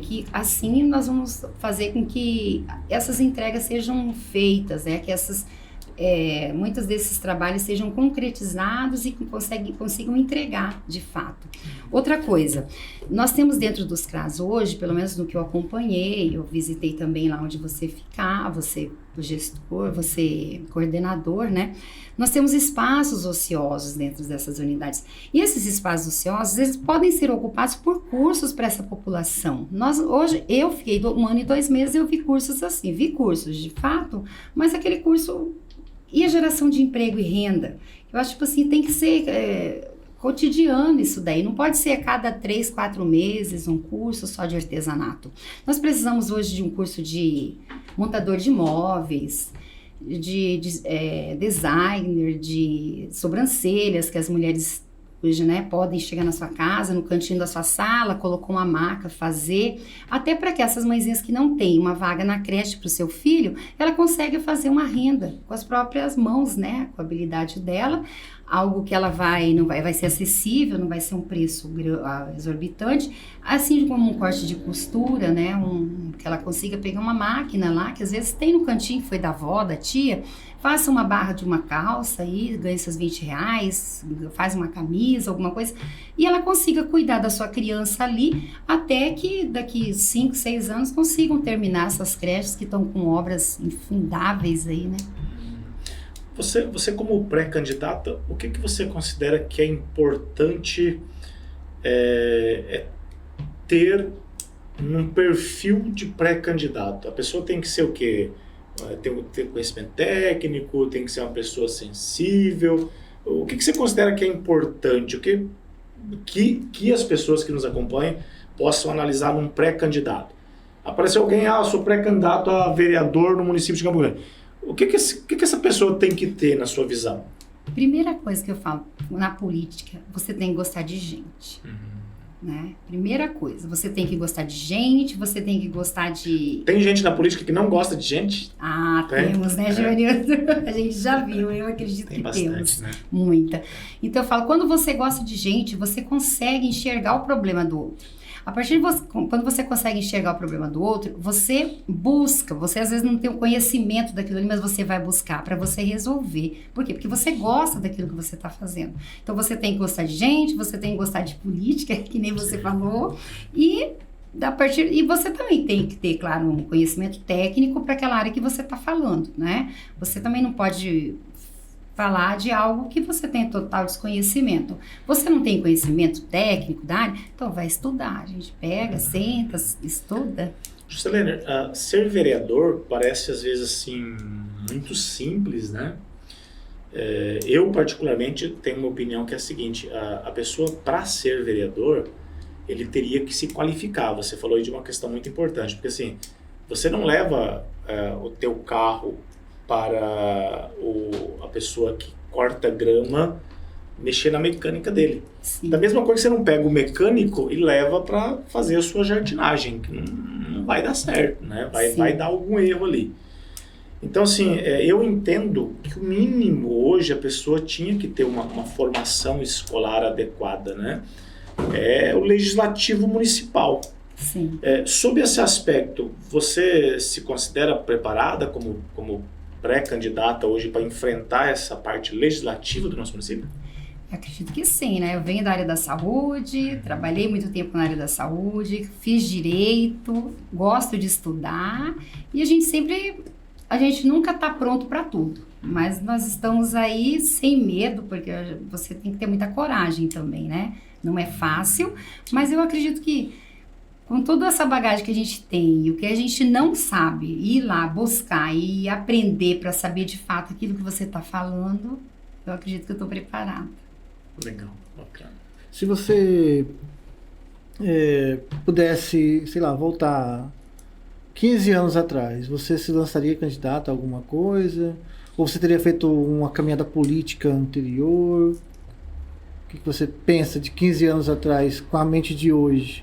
que assim nós vamos fazer com que essas entregas sejam feitas, né? Que muitos desses trabalhos sejam concretizados e que consigam entregar de fato. Outra coisa, nós temos dentro dos CRAS hoje, pelo menos no que eu acompanhei, eu visitei também lá onde você ficar, você o gestor, você coordenador, né? Nós temos espaços ociosos dentro dessas unidades. E esses espaços ociosos, eles podem ser ocupados por cursos para essa população. Hoje, eu fiquei 1 ano e 2 meses, eu vi cursos assim, vi cursos de fato, mas aquele curso... E a geração de emprego e renda? Eu acho que assim, tem que ser cotidiano isso daí. Não pode ser a cada 3, 4 meses um curso só de artesanato. Nós precisamos hoje de um curso de montador de móveis, de designer, de sobrancelhas, que as mulheres hoje, né, podem chegar na sua casa, no cantinho da sua sala, colocar uma maca, fazer, até para que essas mãezinhas que não têm uma vaga na creche para o seu filho, ela consegue fazer uma renda com as próprias mãos, né, com a habilidade dela, algo que ela vai ser acessível, não vai ser um preço exorbitante, assim como um corte de costura, né, que ela consiga pegar uma máquina lá, que às vezes tem no cantinho, que foi da avó, da tia, faça uma barra de uma calça aí, ganha seus R$20, faz uma camisa, alguma coisa, e ela consiga cuidar da sua criança ali, até que daqui 5, 6 anos consigam terminar essas creches que estão com obras infindáveis aí, né? Você como pré-candidata, o que você considera que é importante ter num perfil de pré-candidato? A pessoa tem que ser o quê? Ter conhecimento técnico, tem que ser uma pessoa sensível. O que você considera que é importante? O que as pessoas que nos acompanham possam analisar num pré-candidato? Apareceu alguém, sou pré-candidato a vereador no município de Campo Grande. O que essa pessoa tem que ter na sua visão? Primeira coisa que eu falo, na política, você tem que gostar de gente. Né? Primeira coisa, você tem que gostar de gente, você tem que gostar de... Tem gente na política que não gosta de gente? Temos, né, Giovanildo? A gente já viu, eu acredito que temos. Né? Muita. Então eu falo, quando você gosta de gente, você consegue enxergar o problema do outro. A partir de quando você consegue enxergar o problema do outro, você busca, você às vezes não tem o conhecimento daquilo ali, mas você vai buscar para você resolver. Por quê? Porque você gosta daquilo que você está fazendo. Então você tem que gostar de gente, você tem que gostar de política, que nem você falou, e você também tem que ter, claro, um conhecimento técnico para aquela área que você está falando, né? Você também não pode falar de algo que você tem total desconhecimento. Você não tem conhecimento técnico da área, então vai estudar. A gente pega, senta, estuda. Juscelene, ser vereador parece às vezes assim muito simples, né? Eu particularmente tenho uma opinião que é a seguinte: a pessoa, para ser vereador, ele teria que se qualificar. Você falou aí de uma questão muito importante, porque assim, você não leva o teu carro para a pessoa que corta grama mexer na mecânica dele. Sim. Da mesma coisa que você não pega o mecânico e leva para fazer a sua jardinagem, que não vai dar certo, né? Vai dar algum erro ali. Então, assim, eu entendo que o mínimo hoje a pessoa tinha que ter uma formação escolar adequada, né? É o legislativo municipal. Sim. Sob esse aspecto, você se considera preparada como pré-candidata hoje para enfrentar essa parte legislativa do nosso município? Eu acredito que sim, né? Eu venho da área da saúde, trabalhei muito tempo na área da saúde, fiz direito, gosto de estudar e a gente nunca está pronto para tudo, mas nós estamos aí sem medo, porque você tem que ter muita coragem também, né? Não é fácil, mas eu acredito que com toda essa bagagem que a gente tem e o que a gente não sabe, ir lá buscar e aprender para saber de fato aquilo que você está falando, eu acredito que eu estou preparada. Legal, bacana. Se você pudesse, sei lá, voltar 15 anos atrás, você se lançaria candidato a alguma coisa? Ou você teria feito uma caminhada política anterior? O que você pensa de 15 anos atrás com a mente de hoje?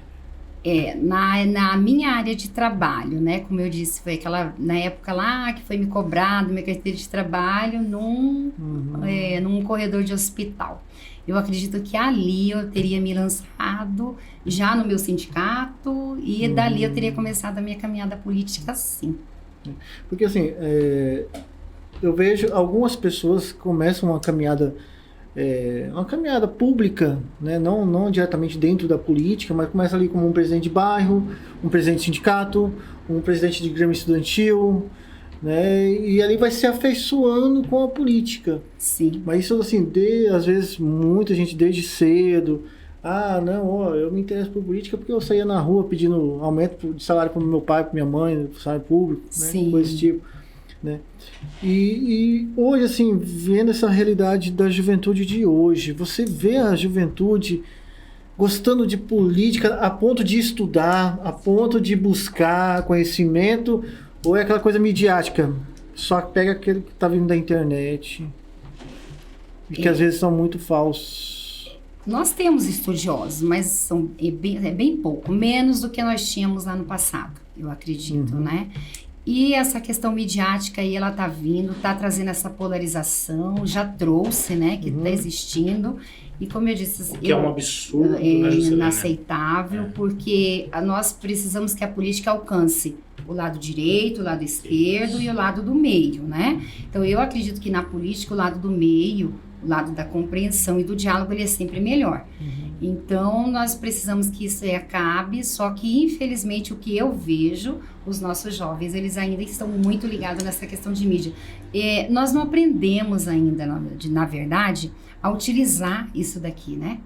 Na minha área de trabalho, né? Como eu disse, foi aquela, na época lá que foi me cobrado minha carteira de trabalho num corredor de hospital. Eu acredito que ali eu teria me lançado já no meu sindicato e dali eu teria começado a minha caminhada política, sim. Porque assim, eu vejo algumas pessoas que começam uma caminhada pública, né? Não diretamente dentro da política, mas começa ali como um presidente de bairro, um presidente de sindicato, um presidente de grêmio estudantil, né? E ali vai se afeiçoando com a política. Sim. Mas isso assim, às vezes muita gente desde cedo, eu me interesso por política porque eu saía na rua pedindo aumento de salário para meu pai, para minha mãe, salário público, né? Sim. Coisa desse tipo, né? E hoje, assim, vendo essa realidade da juventude de hoje, você vê a juventude gostando de política a ponto de estudar, a ponto de buscar conhecimento, ou é aquela coisa midiática, só pega aquele que está vindo da internet e que às vezes são muito falsos? Nós temos estudiosos, mas é bem pouco, menos do que nós tínhamos lá no passado, eu acredito, né? E essa questão midiática aí, ela tá vindo, tá trazendo essa polarização, já trouxe, né, que tá existindo. E como eu disse... Que é um absurdo, é inaceitável, porque nós precisamos que a política alcance o lado direito, o lado esquerdo e o lado do meio, né? Então, eu acredito que na política, o lado do meio, o lado da compreensão e do diálogo, ele é sempre melhor. Então, nós precisamos que isso acabe, só que, infelizmente, o que eu vejo, os nossos jovens, eles ainda estão muito ligados nessa questão de mídia. Nós não aprendemos ainda, na verdade, a utilizar isso daqui, né?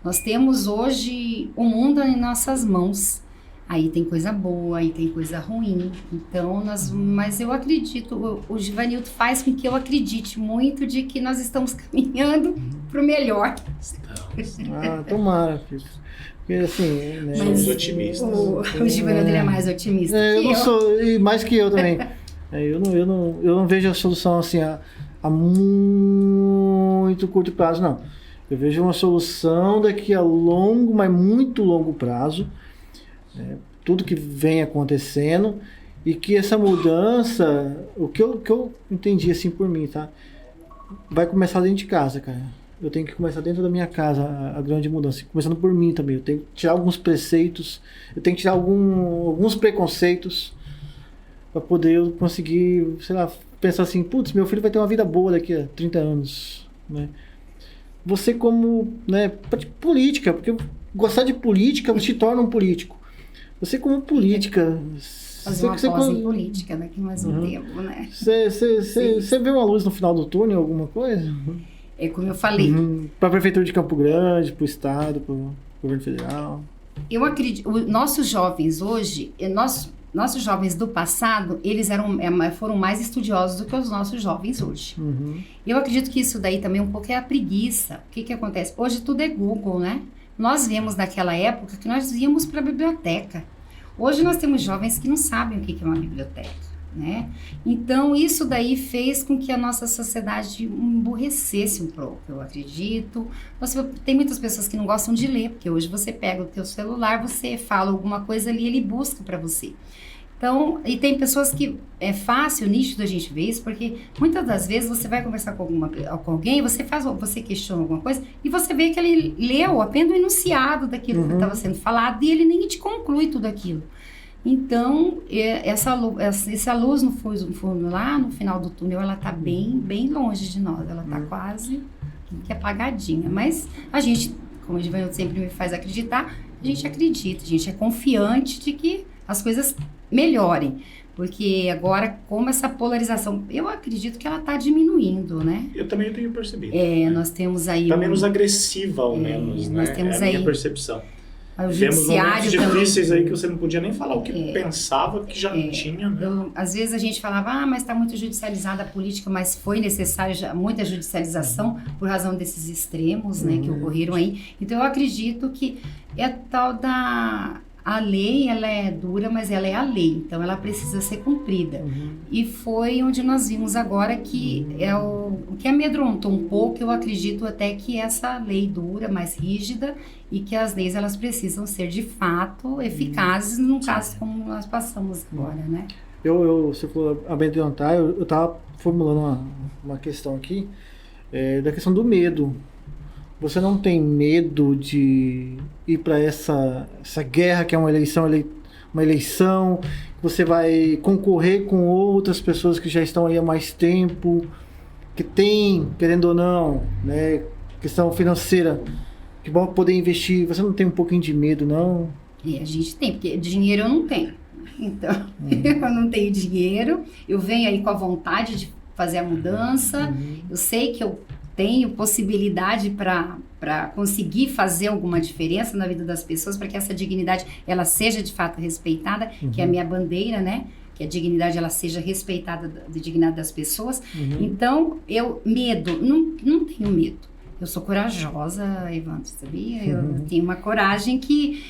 Nós temos hoje o mundo em nossas mãos. Aí tem coisa boa, aí tem coisa ruim. Então, mas eu acredito, o Givanildo faz com que eu acredite muito de que nós estamos caminhando para o melhor. Tomara, filho. Porque assim, né? Somos otimistas. O Givanildo é mais otimista que eu. Não sou, e mais que eu também. Eu não vejo a solução assim a muito curto prazo, não. Eu vejo uma solução daqui a longo, mas muito longo prazo. Tudo que vem acontecendo e que essa mudança, o que eu entendi assim por mim, tá? Vai começar dentro de casa, cara. Eu tenho que começar dentro da minha casa a grande mudança, começando por mim também. Eu tenho que tirar alguns preceitos, eu tenho que tirar alguns preconceitos para poder eu conseguir, sei lá, pensar assim, putz, meu filho vai ter uma vida boa daqui a 30 anos, né? Você como, né, política, porque gostar de política te torna um político. Você como política... Fazer uma pós em política daqui mais um tempo, né? Você vê uma luz no final do túnel, alguma coisa? É como eu falei. Para a Prefeitura de Campo Grande, para o Estado, para o Governo Federal? Eu acredito... Nossos jovens hoje... Nossos jovens do passado, eles foram mais estudiosos do que os nossos jovens hoje. Eu acredito que isso daí também um pouco é a preguiça. O que acontece? Hoje tudo é Google, né? Nós vemos naquela época que nós íamos para a biblioteca. Hoje nós temos jovens que não sabem o que é uma biblioteca, né? Então isso daí fez com que a nossa sociedade emburrecesse um pouco, eu acredito. Tem muitas pessoas que não gostam de ler, porque hoje você pega o teu celular, você fala alguma coisa ali, ele busca para você. Então, e tem pessoas que é fácil, nítido a gente ver isso, porque muitas das vezes você vai conversar com alguém, você questiona alguma coisa, e você vê que ele leu apenas o enunciado daquilo que estava sendo falado, e ele nem te conclui tudo aquilo. Então, essa luz no fundo, lá no final do túnel, ela está bem longe de nós, ela está quase que apagadinha. Mas a gente, como o Givanildo sempre me faz acreditar, a gente acredita, a gente é confiante de que as coisas melhorem, porque agora, como essa polarização, eu acredito que ela está diminuindo, né? Eu também tenho percebido. Nós temos aí... Está menos agressiva, ao menos, né? Nós temos é a minha percepção. O Temos momentos judiciário difíceis também. aí que você não podia nem falar o que pensava que já tinha, né? Às vezes a gente falava, mas está muito judicializada a política, mas foi necessária muita judicialização por razão desses extremos, né, que ocorreram aí. Então eu acredito que é tal da... A lei, ela é dura, mas ela é a lei, então ela precisa ser cumprida. E foi onde nós vimos agora que é o que amedrontou um pouco, eu acredito até que essa lei dura, mais rígida, e que as leis elas precisam ser de fato eficazes num caso como nós passamos agora, né? Você falou amedrontar, eu estava formulando uma questão aqui, da questão do medo. Você não tem medo de ir para essa guerra que é uma eleição, você vai concorrer com outras pessoas que já estão aí há mais tempo, que tem, querendo ou não, né, questão financeira, que vão poder investir. Você não tem um pouquinho de medo, não? E a gente tem, porque dinheiro eu não tenho. Então, eu não tenho dinheiro, eu venho aí com a vontade de fazer a mudança, eu sei que eu tenho possibilidade para conseguir fazer alguma diferença na vida das pessoas, para que essa dignidade ela seja de fato respeitada, que é a minha bandeira, né? Que a dignidade ela seja respeitada, a dignidade das pessoas. Então, não tenho medo. Eu sou corajosa, Evandro, sabia? Eu tenho uma coragem que...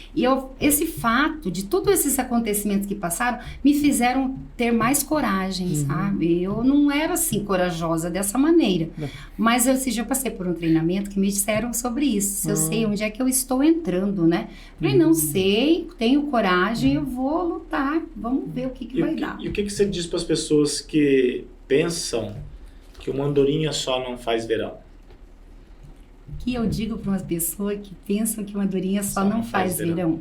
esse fato de todos esses acontecimentos que passaram me fizeram ter mais coragem, sabe? Eu não era assim corajosa dessa maneira. Mas eu passei por um treinamento que me disseram sobre isso. Se eu sei onde é que eu estou entrando, né? Falei, não sei, tenho coragem, eu vou lutar. Vamos ver o que vai dar. E o que você diz para as pessoas que pensam que uma andorinha só não faz verão? Que eu digo para umas pessoas que pensam que uma andorinha só não faz verão.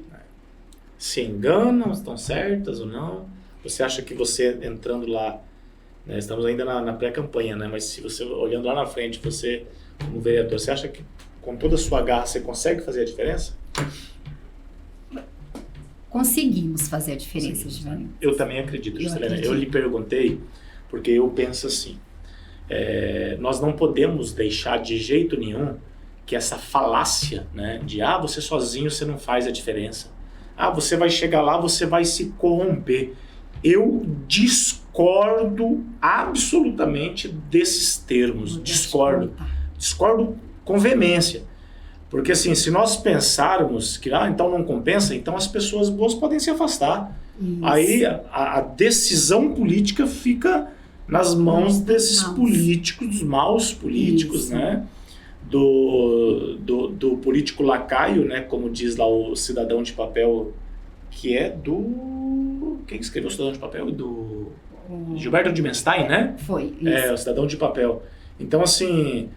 Se enganam, estão certas ou não? Você acha que você entrando lá, né, estamos ainda na pré-campanha, né, mas se você olhando lá na frente, você como vereador, você acha que com toda a sua garra você consegue fazer a diferença? Conseguimos fazer a diferença, Giovanni. Eu também acredito, Juscelena. Eu lhe perguntei porque eu penso assim, nós não podemos deixar de jeito nenhum que essa falácia, né, de você sozinho você não faz a diferença, você vai chegar lá, você vai se corromper. Eu discordo absolutamente desses termos, discordo com veemência, porque assim, se nós pensarmos que então não compensa, então as pessoas boas podem se afastar. Isso. Aí a decisão política fica nas mãos desses políticos, dos maus políticos, né? Do político lacaio, né? Como diz lá o Cidadão de Papel, que é do... Quem escreveu o Cidadão de Papel? Do Gilberto Dimenstein, né? Foi, isso. O Cidadão de Papel. Então, assim,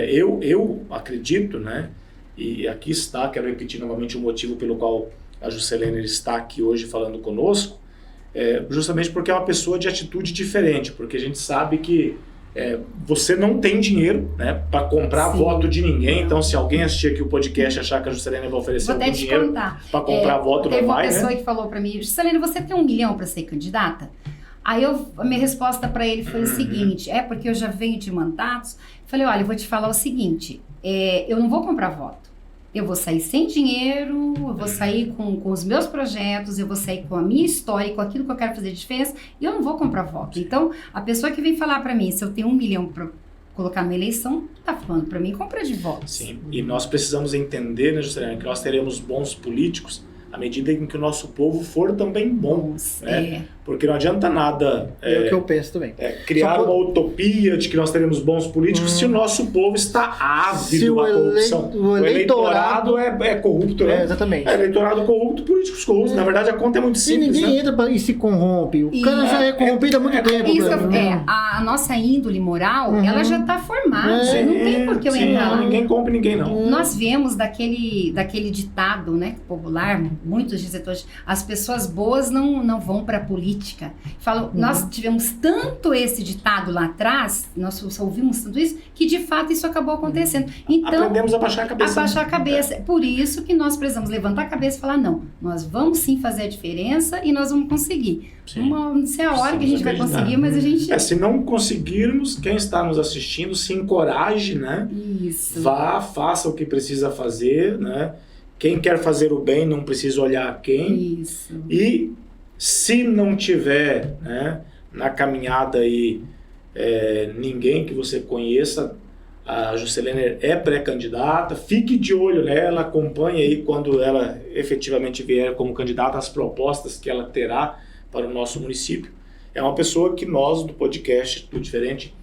eu acredito, né? E aqui está, quero repetir novamente o motivo pelo qual a Juscelena está aqui hoje falando conosco, justamente porque é uma pessoa de atitude diferente, porque a gente sabe que você não tem dinheiro, né, para comprar voto de ninguém. Então, se alguém assistir aqui o podcast e achar que a Juscelena vai oferecer algum dinheiro para comprar voto, não vai, né? Teve uma pessoa que falou para mim, Juscelena, você tem 1 milhão para ser candidata? Aí a minha resposta para ele foi o seguinte, porque eu já venho de mandatos, falei, olha, eu vou te falar o seguinte, eu não vou comprar voto. Eu vou sair sem dinheiro, eu vou sair com os meus projetos, eu vou sair com a minha história, com aquilo que eu quero fazer de diferença, e eu não vou comprar voto. Então, a pessoa que vem falar para mim, se eu tenho 1 milhão para colocar na eleição, tá falando para mim compra de voto. Sim, e nós precisamos entender, né, Juscelena, que nós teremos bons políticos à medida em que o nosso povo for também bom, né? Porque não adianta nada o que eu penso também. Criar uma utopia de que nós teremos bons políticos se o nosso povo está ávido à corrupção. O eleitorado é corrupto, né? Exatamente. Eleitorado corrupto, políticos corruptos. Na verdade, a conta é muito simples. E ninguém entra e se corrompe. O cara já é corrompido há muito tempo. Isso, a nossa índole moral, ela já está formada. Não tem por que eu entrar lá. Ninguém compra ninguém, não. Nós viemos daquele ditado, né, popular, muitos dizem hoje, as pessoas boas não vão para a política. Falam, nós tivemos tanto esse ditado lá atrás, nós ouvimos tudo isso, que de fato isso acabou acontecendo. Então, aprendemos a baixar a cabeça. Abaixar a cabeça. Por isso que nós precisamos levantar a cabeça e falar, não, nós vamos sim fazer a diferença e nós vamos conseguir. Não sei a hora que a gente vai conseguir, mas a gente... se não conseguirmos, quem está nos assistindo se encoraje, né? Isso. Vá, faça o que precisa fazer, né? quem quer fazer o bem não precisa olhar quem. Isso. E se não tiver, né, na caminhada aí ninguém que você conheça, a Juscelene é pré-candidata, fique de olho nela, acompanhe aí quando ela efetivamente vier como candidata as propostas que ela terá para o nosso município. É uma pessoa que nós do podcast Tudo Diferente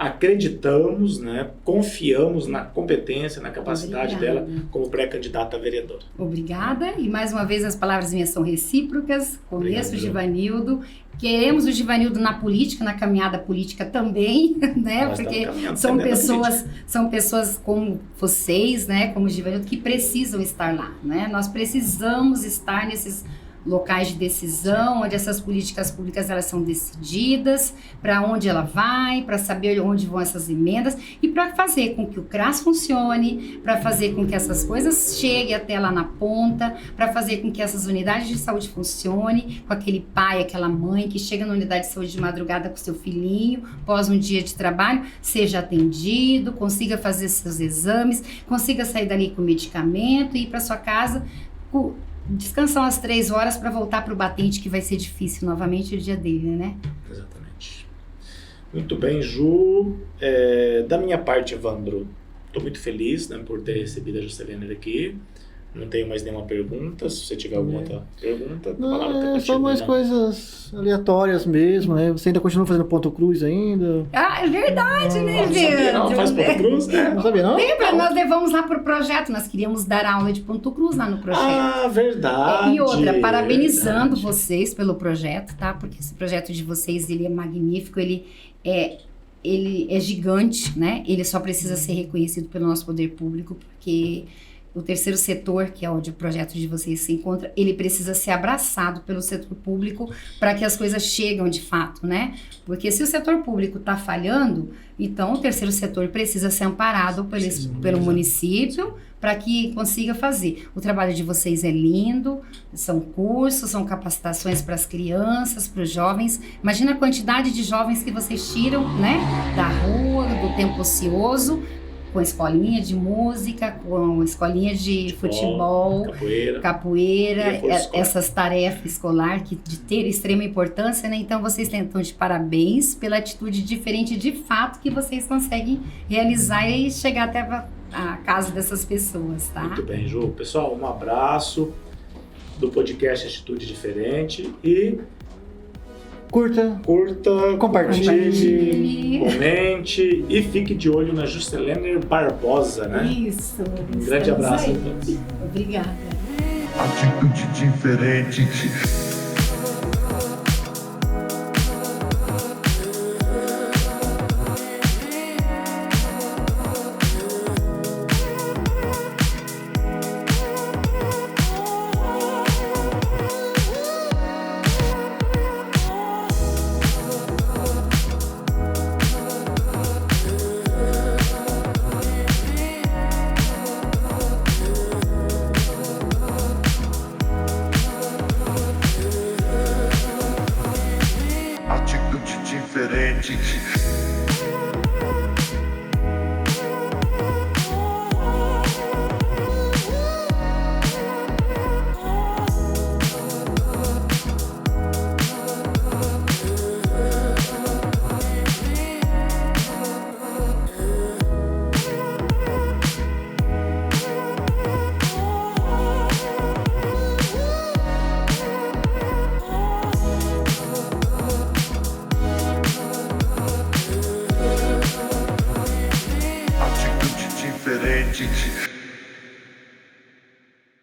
acreditamos, né, confiamos na competência, na capacidade dela como pré-candidata a vereadora. Obrigada, e mais uma vez as palavras minhas são recíprocas. Conheço o Obrigado. Givanildo, queremos o Givanildo na política, na caminhada política também, né? Nós Porque estamos caminhando são também na são pessoas como vocês, né? Como o Givanildo, que precisam estar lá, né? Nós precisamos estar nesses locais de decisão, onde essas políticas públicas elas são decididas, para onde ela vai, para saber onde vão essas emendas e para fazer com que o CRAS funcione, para fazer com que essas coisas cheguem até lá na ponta, para fazer com que essas unidades de saúde funcionem, com aquele pai, aquela mãe que chega na unidade de saúde de madrugada com seu filhinho, após um dia de trabalho, seja atendido, consiga fazer seus exames, consiga sair dali com medicamento e ir para sua casa descansar umas 3 horas para voltar para o batente, que vai ser difícil novamente o dia dele, né? Exatamente. Muito bem, Ju. Da minha parte, Evandro, estou muito feliz, né, por ter recebido a Juscelene aqui. Não tenho mais nenhuma pergunta. Se você tiver alguma outra pergunta, a palavra tá Não, contigo, só mais né? coisas aleatórias mesmo, né? Você ainda continua fazendo ponto cruz ainda? Ah, é verdade, né, Não sabia, não. Leandro? Faz ponto cruz, né? Não sabia, não? Lembra? Nós levamos lá pro projeto, nós queríamos dar aula de ponto cruz lá no projeto. Ah, verdade. E outra, parabenizando verdade. vocês pelo projeto, tá? Porque esse projeto de vocês, ele é magnífico, ele é gigante, né? Ele só precisa ser reconhecido pelo nosso poder público, porque o terceiro setor, que é onde o projeto de vocês se encontra, ele precisa ser abraçado pelo setor público para que as coisas cheguem de fato, né? Porque se o setor público está falhando, então o terceiro setor precisa ser amparado pelo município para que consiga fazer. O trabalho de vocês é lindo, são cursos, são capacitações para as crianças, para os jovens. Imagina a quantidade de jovens que vocês tiram, né? Da rua, do tempo ocioso, com escolinha de música, com escolinha de futebol, capoeira, essas tarefas escolar que de ter extrema importância, né? Então vocês tentam de parabéns pela atitude diferente de fato que vocês conseguem realizar e chegar até a casa dessas pessoas, tá? Muito bem, Ju. Pessoal, um abraço do podcast Atitude Diferente e curta, compartilhe, comente e fique de olho na Juscelene Barbosa, né? Isso. Um grande abraço a todos. Obrigada. Atitude diferente. Diferente.